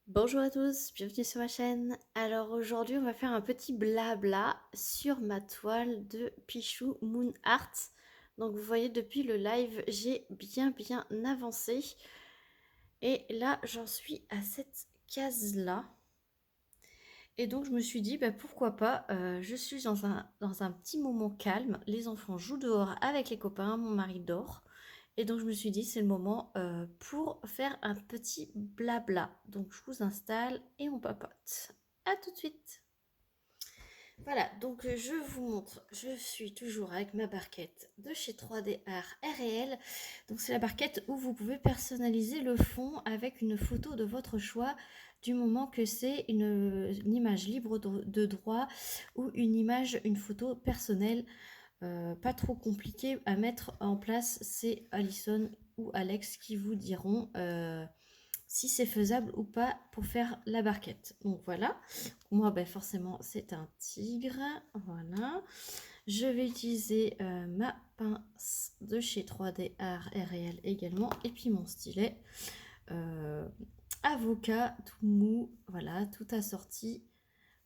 Bonjour à tous, bienvenue sur ma chaîne. Alors aujourd'hui on va faire un petit blabla sur ma toile de Pichou Moon Art. Donc vous voyez depuis le live j'ai bien avancé. Et là j'en suis à cette case là. Et donc je me suis dit pourquoi pas, je suis dans un petit moment calme. Les enfants jouent dehors avec les copains, mon mari dort. Et donc je me suis dit c'est le moment pour faire un petit blabla. Donc je vous installe et on papote. À tout de suite. Voilà, donc je vous montre, je suis toujours avec ma barquette de chez 3D Art RL. Donc c'est la barquette où vous pouvez personnaliser le fond avec une photo de votre choix, du moment que c'est une image libre de droit ou une photo personnelle, pas trop compliquée à mettre en place. C'est Alison ou Alex qui vous diront si c'est faisable ou pas pour faire la barquette. Donc voilà, moi forcément c'est un tigre, voilà. Je vais utiliser ma pince de chez 3D Art Réel également, et puis mon stylet avocat tout mou, voilà, tout assorti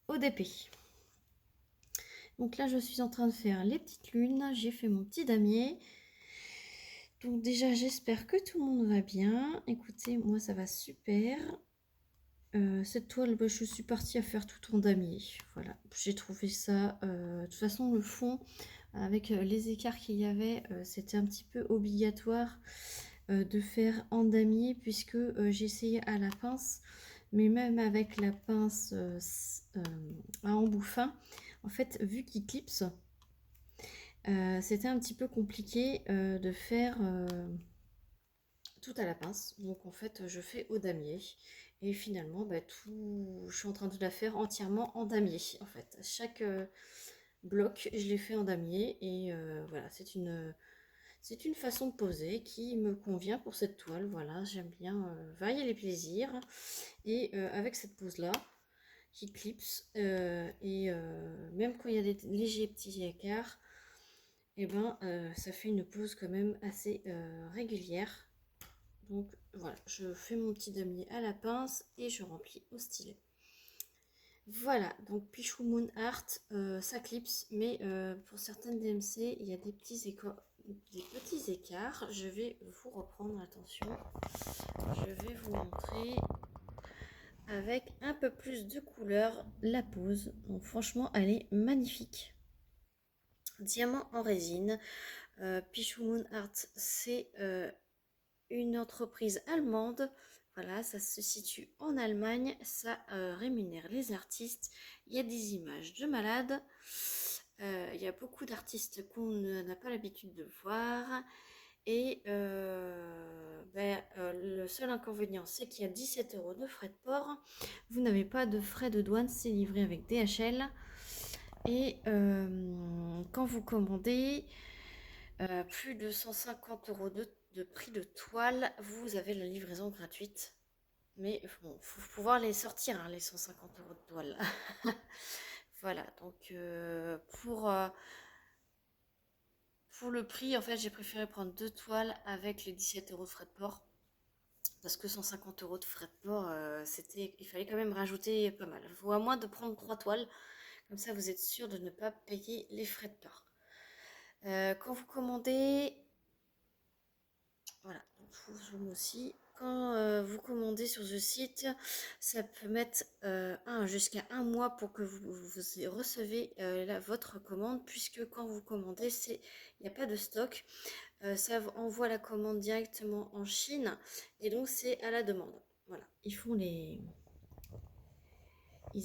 ODP. Donc là je suis en train de faire les petites lunes, j'ai fait mon petit damier. Donc déjà j'espère que tout le monde va bien. Écoutez, moi ça va super. Cette toile, je suis partie à faire tout en damier. Voilà, j'ai trouvé ça. De toute façon, le fond, avec les écarts qu'il y avait, c'était un petit peu obligatoire de faire en damier, puisque j'ai essayé à la pince, mais même avec la pince à embout fin, en fait, vu qu'il clipse, c'était un petit peu compliqué de faire tout à la pince. Donc en fait je fais au damier et finalement je suis en train de la faire entièrement en damier. En fait chaque bloc je l'ai fait en damier, et voilà, c'est une façon de poser qui me convient pour cette toile. Voilà, j'aime bien varier les plaisirs, et avec cette pose là qui clipse, et même quand il y a des légers petits écarts, et ça fait une pose quand même assez régulière. Donc voilà, je fais mon petit damier à la pince et je remplis au stylet. Voilà, donc Pichou Moon Art, ça clipse, mais pour certaines DMC, il y a des petits écarts. Je vais vous reprendre, attention, je vais vous montrer avec un peu plus de couleur la pose. Donc franchement, elle est magnifique. Diamant en résine. Pichou Moon Art, c'est une entreprise allemande. Voilà, ça se situe en Allemagne, ça rémunère les artistes. Il y a des images de malades. Il y a beaucoup d'artistes qu'on n'a pas l'habitude de voir. Et le seul inconvénient, c'est qu'il y a 17 € de frais de port. Vous n'avez pas de frais de douane, c'est livré avec DHL. Et quand vous commandez plus de 150 € de prix de toile, vous avez la livraison gratuite. Mais bon, faut pouvoir les sortir, hein, les 150 € de toile. Voilà, donc pour le prix, en fait, j'ai préféré prendre 2 toiles avec les 17 € de frais de port. Parce que 150 € de frais de port, il fallait quand même rajouter pas mal. Il faut à moins de prendre 3 toiles. Comme ça, vous êtes sûr de ne pas payer les frais de port. Quand vous commandez, voilà, donc je vous zoome aussi. Quand vous commandez sur ce site, ça peut mettre jusqu'à un mois pour que vous recevez votre commande, puisque quand vous commandez, il n'y a pas de stock. Ça envoie la commande directement en Chine, et donc c'est à la demande. Voilà, ils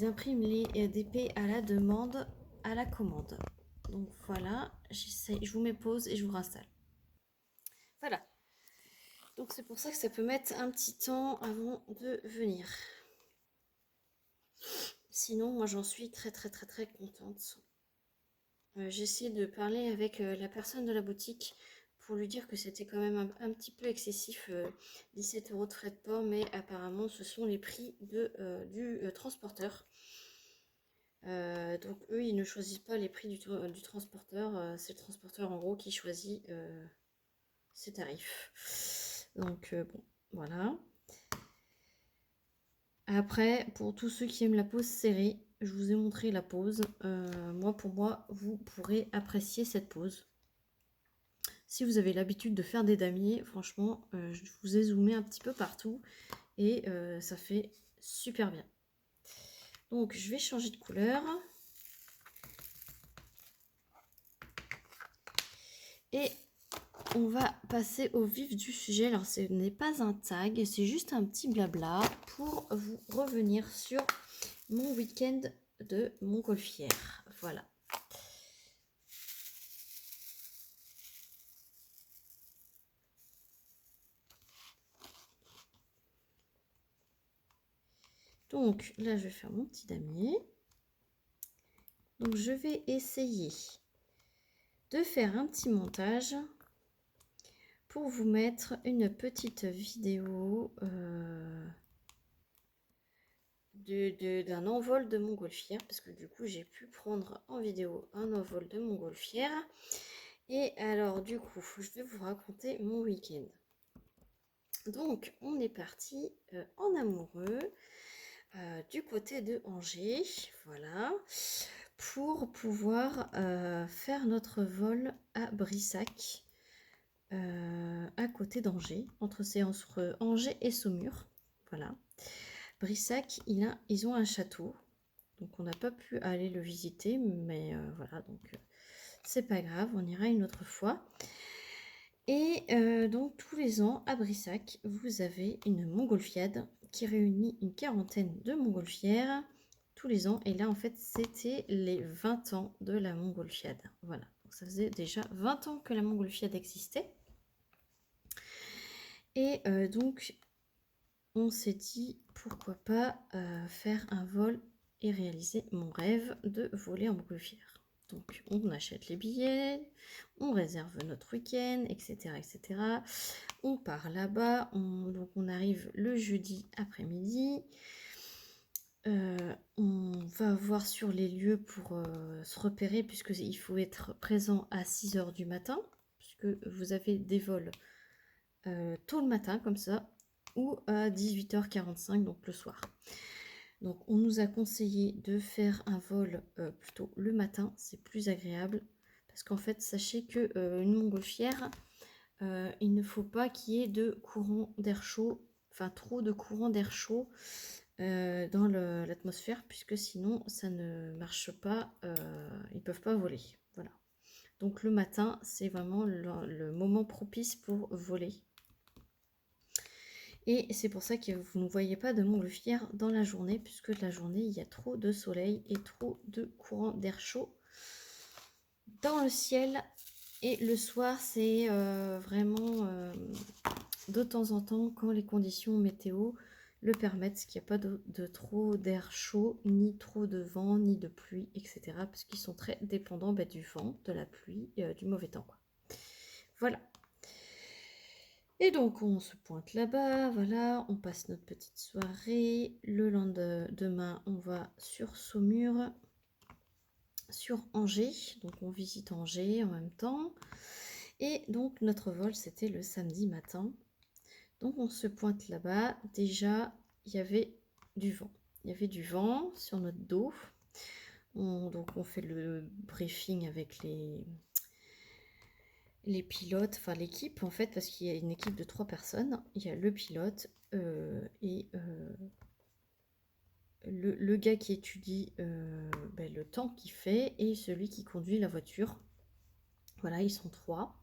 impriment les DP à la demande, à la commande. Donc voilà, je vous mets pause et je vous réinstalle. Voilà. Donc c'est pour ça que ça peut mettre un petit temps avant de venir. Sinon, moi j'en suis très contente. J'ai essayé de parler avec la personne de la boutique pour lui dire que c'était quand même un petit peu excessif, 17 € de frais de port, mais apparemment ce sont les prix du transporteur. Donc eux, ils ne choisissent pas les prix du transporteur, c'est le transporteur en gros qui choisit ses tarifs. Donc bon, voilà. Après, pour tous ceux qui aiment la pose serrée, je vous ai montré la pose. Pour moi, vous pourrez apprécier cette pose. Si vous avez l'habitude de faire des damiers, franchement, je vous ai zoomé un petit peu partout et ça fait super bien. Donc, je vais changer de couleur. Et on va passer au vif du sujet. Alors, ce n'est pas un tag, c'est juste un petit blabla pour vous revenir sur mon week-end de montgolfière. Voilà. Donc là, je vais faire mon petit damier. Donc, je vais essayer de faire un petit montage pour vous mettre une petite vidéo d'un envol de montgolfière, parce que du coup, j'ai pu prendre en vidéo un envol de montgolfière. Et alors, du coup, je vais vous raconter mon week-end. Donc, on est parti en amoureux du côté de Angers, voilà, pour pouvoir faire notre vol à Brissac, à côté d'Angers, entre Angers et Saumur, voilà. Brissac, ils ont un château, donc on n'a pas pu aller le visiter, mais voilà, donc c'est pas grave, on ira une autre fois. Et donc tous les ans à Brissac, vous avez une montgolfiade qui réunit une quarantaine de montgolfières tous les ans. Et là, en fait, c'était les 20 ans de la montgolfiade. Voilà, donc ça faisait déjà 20 ans que la montgolfiade existait. Et donc, on s'est dit, pourquoi pas faire un vol et réaliser mon rêve de voler en montgolfière. Donc, on achète les billets, on réserve notre week-end, etc., etc. On part là-bas, donc on arrive le jeudi après-midi. On va voir sur les lieux pour se repérer, puisqu'il faut être présent à 6 h du matin, puisque vous avez des vols tôt le matin, comme ça, ou à 18h45, donc le soir. Donc on nous a conseillé de faire un vol plutôt le matin, c'est plus agréable, parce qu'en fait, sachez que une montgolfière, il ne faut pas qu'il y ait de courant d'air chaud, enfin trop de courant d'air chaud dans l'atmosphère, puisque sinon ça ne marche pas, ils ne peuvent pas voler. Voilà. Donc le matin, c'est vraiment le moment propice pour voler. Et c'est pour ça que vous ne voyez pas de montgolfière dans la journée, puisque la journée, il y a trop de soleil et trop de courant d'air chaud dans le ciel. Et le soir, c'est vraiment de temps en temps, quand les conditions météo le permettent, qu'il n'y a pas de trop d'air chaud, ni trop de vent, ni de pluie, etc. Parce qu'ils sont très dépendants du vent, de la pluie, du mauvais temps, quoi. Voilà. Et donc, on se pointe là-bas, voilà, on passe notre petite soirée. Le lendemain, on va sur Saumur, sur Angers. Donc, on visite Angers en même temps. Et donc, notre vol, c'était le samedi matin. Donc, on se pointe là-bas. Déjà, il y avait du vent. Il y avait du vent sur notre dos. Donc, on fait le briefing avec les pilotes, enfin l'équipe en fait, parce qu'il y a une équipe de 3 personnes. Il y a le pilote et le gars qui étudie le temps qu'il fait et celui qui conduit la voiture. Voilà, ils sont 3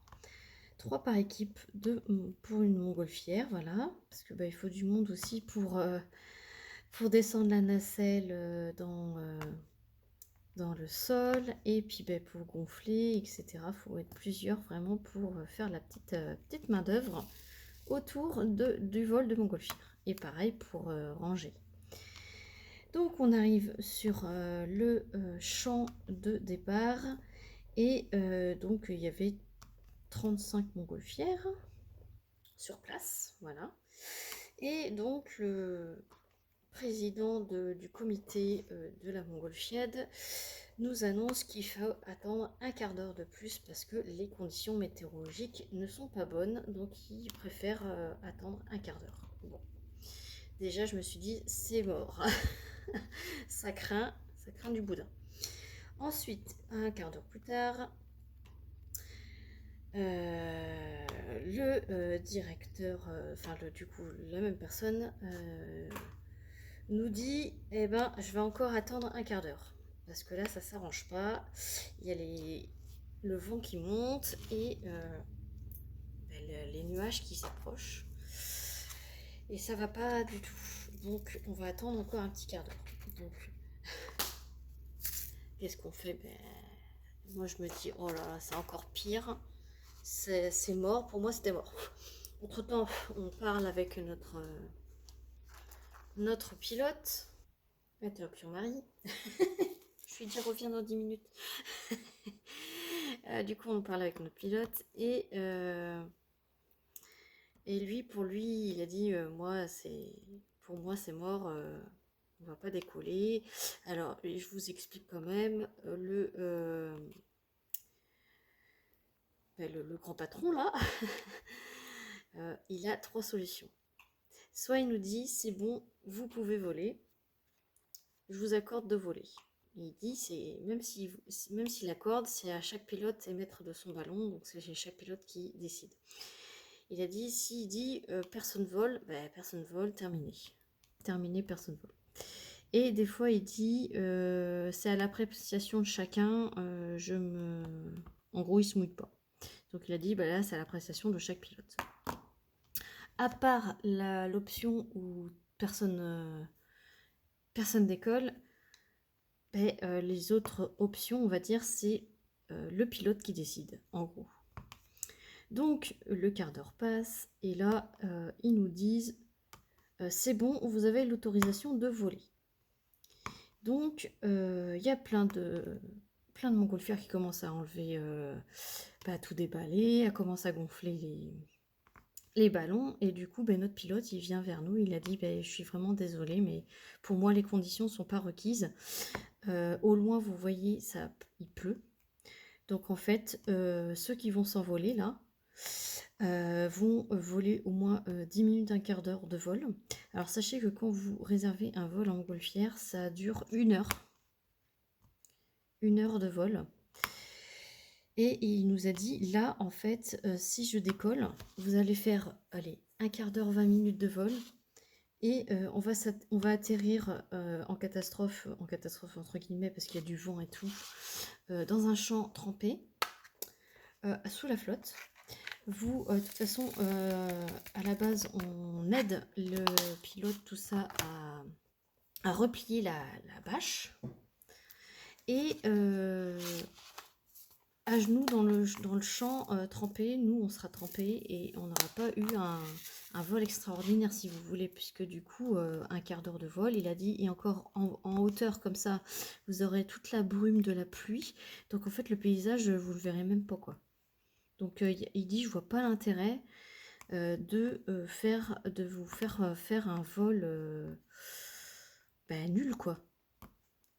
par équipe pour une montgolfière, voilà, parce que il faut du monde aussi pour descendre la nacelle dans le sol, et puis pour gonfler, etc. Il faut être plusieurs vraiment pour faire la petite main d'œuvre autour du vol de montgolfière. Et pareil pour ranger. Donc on arrive sur le champ de départ, et donc il y avait 35 montgolfières sur place, voilà. Et donc le président du comité de la montgolfiade nous annonce qu'il faut attendre un quart d'heure de plus parce que les conditions météorologiques ne sont pas bonnes, donc il préfère attendre un quart d'heure. Bon. Déjà, je me suis dit, c'est mort. Ça craint du boudin. Ensuite, un quart d'heure plus tard, le directeur, enfin du coup la même personne, nous dit, eh ben, je vais encore attendre un quart d'heure. Parce que là, ça s'arrange pas. Il y a le vent qui monte et les nuages qui s'approchent. Et ça va pas du tout. Donc, on va attendre encore un petit quart d'heure. Donc, qu'est-ce qu'on fait? Moi, je me dis, oh là là, c'est encore pire. C'est mort. Pour moi, c'était mort. Entre-temps, on parle avec notre pilote. Interruption Marie. Je lui dis, reviens dans 10 minutes. Du coup, on parle avec notre pilote et lui, pour lui, il a dit, pour moi, c'est mort. On va pas décoller. Alors, je vous explique quand même le grand patron là. Il a 3 solutions. Soit il nous dit, c'est bon, vous pouvez voler, je vous accorde de voler. Et il dit, même s'il accorde, c'est à chaque pilote émettre de son ballon, donc c'est chaque pilote qui décide. Il a dit, s'il dit personne vole, personne vole, terminé. Terminé, personne vole. Et des fois, il dit, c'est à l'appréciation de chacun, en gros, il se mouille pas. Donc il a dit, là, c'est à l'appréciation de chaque pilote. À part l'option où personne décolle, les autres options, on va dire, c'est le pilote qui décide, en gros. Donc, le quart d'heure passe, et là, ils nous disent, c'est bon, vous avez l'autorisation de voler. Donc, il y a plein de montgolfières qui commencent à enlever, tout déballer, à commencer à gonfler les ballons, et du coup, notre pilote, il vient vers nous, il a dit, je suis vraiment désolée, mais pour moi, les conditions ne sont pas requises. Au loin, vous voyez, il pleut. Donc en fait, ceux qui vont s'envoler là vont voler au moins 10 minutes, un quart d'heure de vol. Alors sachez que quand vous réservez un vol en montgolfière, ça dure 1 heure. 1 heure de vol. Et il nous a dit, là, en fait, si je décolle, vous allez faire, allez, un quart d'heure, 20 minutes de vol. Et on va atterrir en catastrophe entre guillemets, parce qu'il y a du vent et tout, dans un champ trempé, sous la flotte. Vous, de toute façon, à la base, on aide le pilote, tout ça, à replier la bâche. Et à genoux dans le champ trempé, nous, on sera trempé et on n'aura pas eu un vol extraordinaire, si vous voulez, puisque du coup, un quart d'heure de vol, il a dit, et encore en hauteur comme ça, vous aurez toute la brume de la pluie. Donc en fait, le paysage, vous le verrez même pas, quoi. Donc il dit, je vois pas l'intérêt de vous faire faire un vol nul, quoi.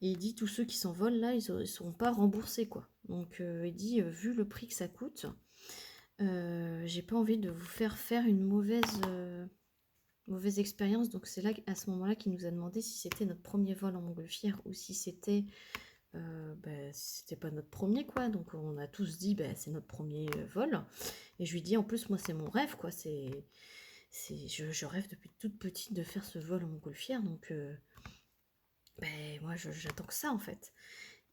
Et il dit, tous ceux qui s'envolent là, ils ne seront pas remboursés, quoi. Donc il dit, vu le prix que ça coûte, j'ai pas envie de vous faire une mauvaise expérience. Donc c'est là, à ce moment-là, qu'il nous a demandé si c'était notre premier vol en montgolfière ou si c'était pas notre premier, quoi. Donc on a tous dit, c'est notre premier vol. Et je lui dis, en plus, moi, c'est mon rêve, quoi. Je rêve depuis toute petite de faire ce vol en montgolfière. Donc moi, j'attends que ça, en fait.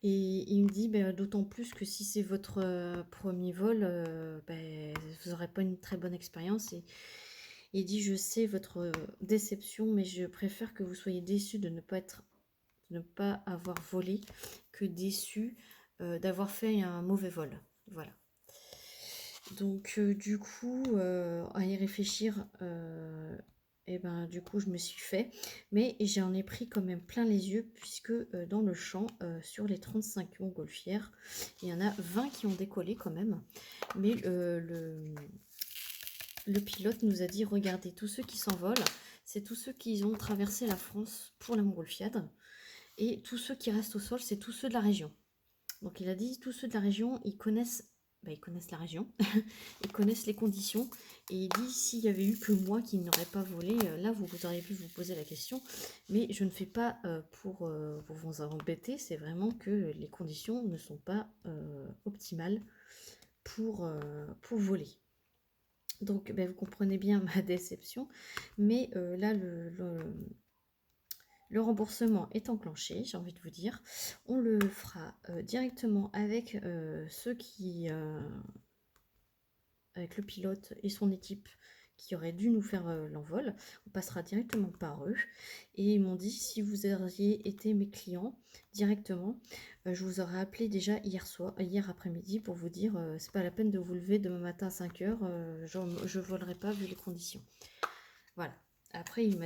Et il me dit, d'autant plus que si c'est votre premier vol, vous n'aurez pas une très bonne expérience. Et il dit, je sais votre déception, mais je préfère que vous soyez déçus de ne pas avoir volé que déçus d'avoir fait un mauvais vol. Voilà. Donc du coup, à y réfléchir, du coup, je me suis fait. Mais j'en ai pris quand même plein les yeux, puisque dans le champ, sur les 35 montgolfières, il y en a 20 qui ont décollé quand même. Mais le pilote nous a dit, regardez, tous ceux qui s'envolent, c'est tous ceux qui ont traversé la France pour la montgolfiade. Et tous ceux qui restent au sol, c'est tous ceux de la région. Donc il a dit, tous ceux de la région, ils connaissent bah, ils connaissent la région, ils connaissent les conditions. Et il dit, s'il y avait eu que moi qui n'aurais pas volé, là, vous auriez pu vous poser la question. Mais je ne fais pas pour vous embêter, c'est vraiment que les conditions ne sont pas optimales pour voler. Donc, ben, vous comprenez bien ma déception. Mais là, le remboursement est enclenché, j'ai envie de vous dire. On le fera directement avec ceux qui... avec le pilote et son équipe qui aurait dû nous faire l'envol. On passera directement par eux. Et ils m'ont dit, si vous aviez été mes clients directement, je vous aurais appelé déjà hier après-midi pour vous dire, c'est pas la peine de vous lever demain matin à 5 h, je volerai pas vu les conditions. Voilà. Après, il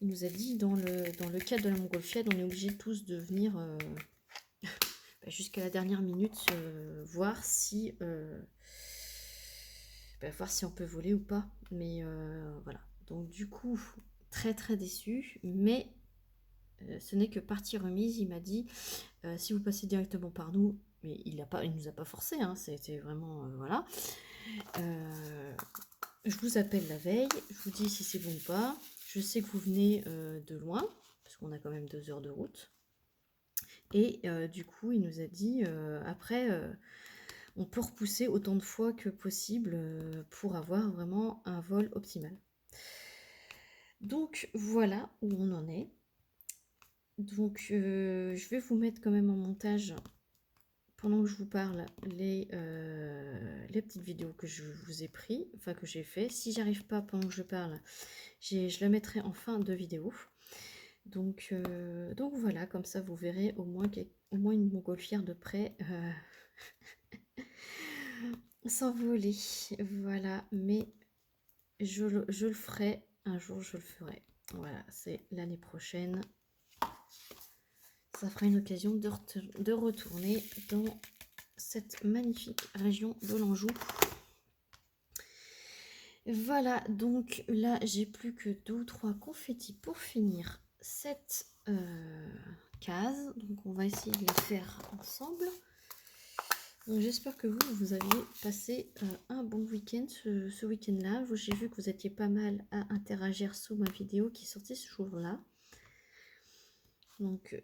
nous a dit, dans le cadre de la Montgolfiade, on est obligé tous de venir jusqu'à la dernière minute voir si on peut voler ou pas. Mais voilà. Donc du coup, très très déçu. Mais ce n'est que partie remise. Il m'a dit, si vous passez directement par nous, mais il nous a pas forcé. Hein, c'était vraiment voilà. Je vous appelle la veille. Je vous dis si c'est bon ou pas. Je sais que vous venez de loin parce qu'on a quand même 2 heures de route. Et du coup, il nous a dit après. On peut repousser autant de fois que possible pour avoir vraiment un vol optimal. Donc voilà où on en est. Donc je vais vous mettre quand même en montage, pendant que je vous parle, les petites vidéos que je vous ai pris, enfin que j'ai fait. Si j'arrive pas pendant que je parle, je la mettrai en fin de vidéo. Donc voilà, comme ça vous verrez au moins une montgolfière de près s'envoler. Voilà, mais je le ferai, un jour je le ferai. Voilà, c'est l'année prochaine. Ça fera une occasion de retourner dans cette magnifique région de l'Anjou. Voilà, donc là, j'ai plus que 2 ou 3 confettis pour finir cette case. Donc on va essayer de les faire ensemble. J'espère que vous aviez passé un bon week-end ce week-end-là. J'ai vu que vous étiez pas mal à interagir sous ma vidéo qui est sortie ce jour-là. Donc,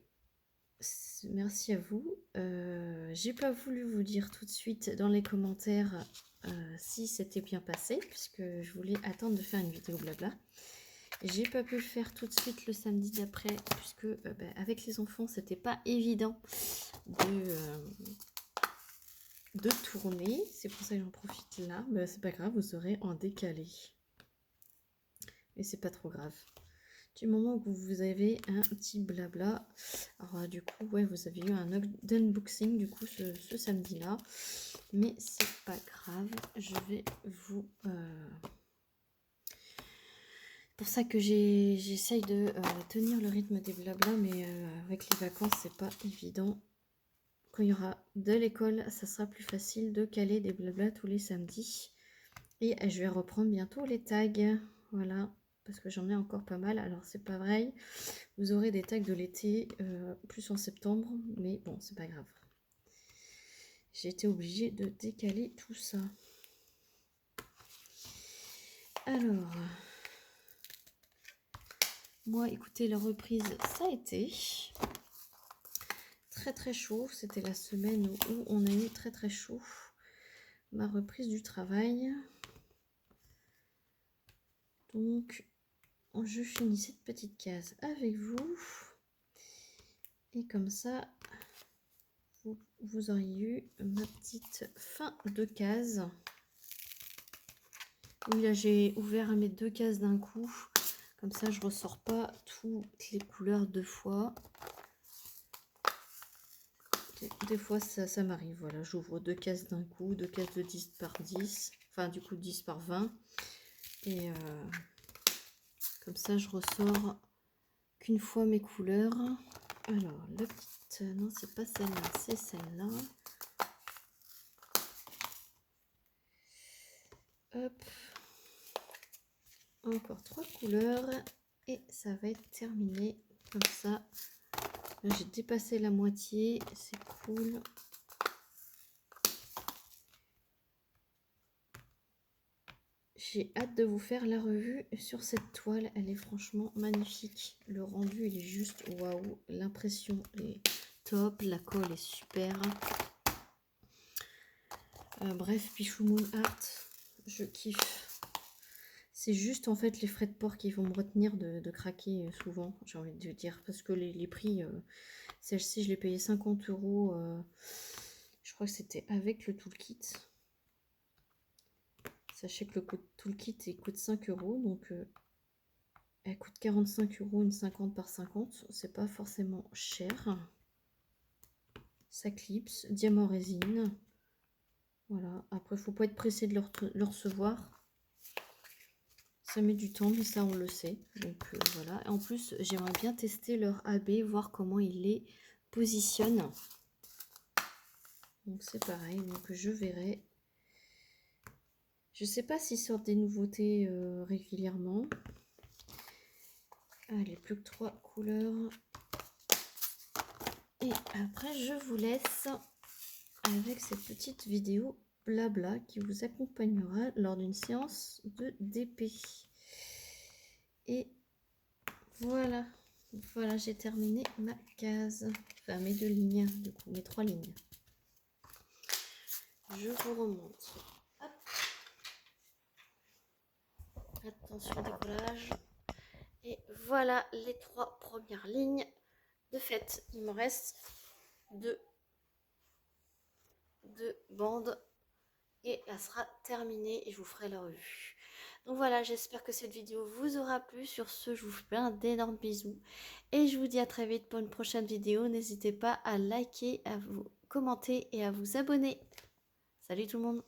merci à vous. J'ai pas voulu vous dire tout de suite dans les commentaires si c'était bien passé, puisque je voulais attendre de faire une vidéo blabla. J'ai pas pu le faire tout de suite le samedi d'après, puisque avec les enfants, c'était pas évident de tourner. C'est pour ça que j'en profite là. Mais c'est pas grave, vous serez en décalé. Mais c'est pas trop grave. Du moment où vous avez un petit blabla. Alors du coup, ouais, vous avez eu un unboxing du coup ce samedi là. Mais c'est pas grave. Je vais vous... C'est pour ça que j'essaye de tenir le rythme des blabla. Mais avec les vacances, c'est pas évident. Quand il y aura de l'école, ça sera plus facile de caler des blabla tous les samedis. Et je vais reprendre bientôt les tags. Voilà, parce que j'en ai encore pas mal. Alors c'est pas vrai, vous aurez des tags de l'été, plus en septembre. Mais bon, c'est pas grave. J'ai été obligée de décaler tout ça. Alors, moi, écoutez, la reprise, ça a été très très chaud. C'était la semaine où on a eu très très chaud. Ma reprise du travail. Donc, je finis cette petite case avec vous. Et comme ça, vous auriez eu ma petite fin de case. Oui, là, j'ai ouvert à mes 2 cases d'un coup. Comme ça, je ressors pas toutes les couleurs 2 fois. Des fois, ça m'arrive. Voilà, j'ouvre 2 cases d'un coup, 2 cases de 10 par 10. Enfin, du coup, 10 par 20. Et comme ça, je ressors qu'une fois mes couleurs. Alors, la petite... Non, c'est pas celle-là, c'est celle-là. Hop. Encore 3 couleurs. Et ça va être terminé. Comme ça. J'ai dépassé la moitié. C'est cool. j'ai hâte de vous faire la revue sur cette toile. Elle est franchement magnifique. Le rendu, il est juste waouh. L'impression est top. La colle est super. Bref, Pichou Moon Art, je kiffe. C'est juste en fait les frais de port qui vont me retenir de craquer souvent, j'ai envie de dire. Parce que les prix, celle-ci, je l'ai payé 50 €. Je crois que c'était avec le toolkit. Sachez que le toolkit il coûte 5 €, donc elle coûte 45 € une 50 par 50. C'est pas forcément cher. Ça clipse, diamant résine. Voilà, après faut pas être pressé de le recevoir. Ça met du temps, mais ça on le sait. Donc voilà. Et en plus, j'aimerais bien tester leur AB, voir comment ils les positionnent. Donc c'est pareil, donc je verrai. Je sais pas s'ils sortent des nouveautés régulièrement. Allez, plus que 3 couleurs. Et après, je vous laisse avec cette petite vidéo blabla qui vous accompagnera lors d'une séance de DP. Et voilà, voilà, j'ai terminé ma case. Enfin, mes 2 lignes, du coup, mes 3 lignes. Je vous remonte. Hop. Attention décollage. Et voilà les 3 premières lignes de fait. Il me reste 2 bandes et elle sera terminée et je vous ferai la revue. Donc voilà, j'espère que cette vidéo vous aura plu. Sur ce, je vous fais plein d'énormes bisous et je vous dis à très vite pour une prochaine vidéo. N'hésitez pas à liker, à vous commenter et à vous abonner. Salut tout le monde!